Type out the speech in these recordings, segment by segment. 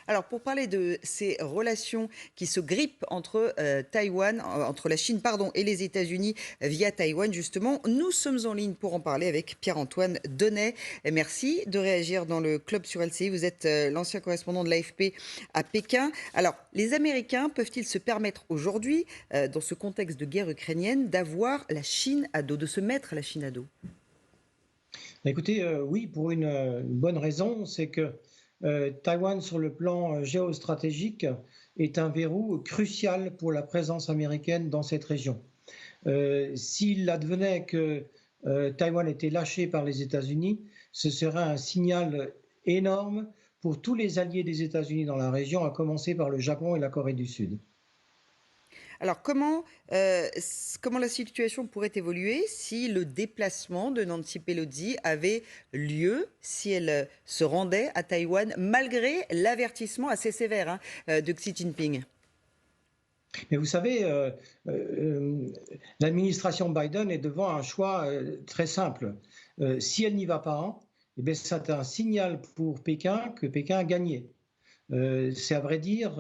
Alors, pour parler de ces relations qui se grippent entre entre la Chine, pardon, et les États-Unis via Taïwan, justement, nous sommes en ligne pour en parler avec Pierre-Antoine Donnet. Et merci de réagir dans le club sur LCI. Vous êtes l'ancien correspondant de l'AFP à Pékin. Alors, les Américains peuvent-ils se permettre aujourd'hui, dans ce contexte de guerre ukrainienne, d'avoir la Chine à dos, de se mettre la Chine à dos? Bah, écoutez, oui, pour une bonne raison, c'est que, Taïwan, sur le plan, géostratégique, est un verrou crucial pour la présence américaine dans cette région. S'il advenait que, Taïwan était lâché par les États-Unis, ce serait un signal énorme pour tous les alliés des États-Unis dans la région, à commencer par le Japon et la Corée du Sud. Alors comment la situation pourrait évoluer si le déplacement de Nancy Pelosi avait lieu, si elle, se rendait à Taïwan malgré l'avertissement assez sévère, hein, de Xi Jinping? Mais vous savez, l'administration Biden est devant un choix, très simple. Si elle n'y va pas, eh beh, c'est un signal pour Pékin que Pékin a gagné. C'est à vrai dire,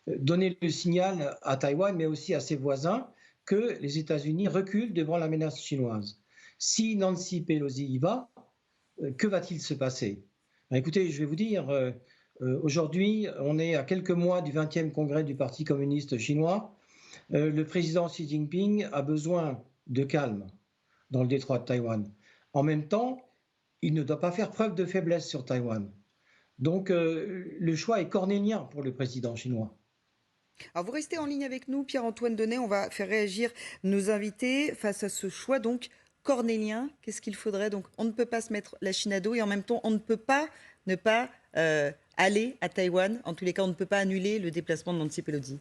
donner le signal à Taïwan, mais aussi à ses voisins, que les États-Unis reculent devant la menace chinoise. Si Nancy Pelosi y va, que va-t-il se passer? Ben, écoutez, je vais vous dire, aujourd'hui, on est à quelques mois du 20e congrès du Parti communiste chinois. Le président Xi Jinping a besoin de calme dans le détroit de Taïwan. En même temps, il ne doit pas faire preuve de faiblesse sur Taïwan. Donc, le choix est cornélien pour le président chinois. Alors vous restez en ligne avec nous, Pierre-Antoine Donnet, on va faire réagir nos invités face à ce choix donc cornélien. Qu'est-ce qu'il faudrait? Donc on ne peut pas se mettre la Chine à dos et en même temps on ne peut pas ne pas aller à Taïwan. En tous les cas, on ne peut pas annuler le déplacement de Nancy Pelosi.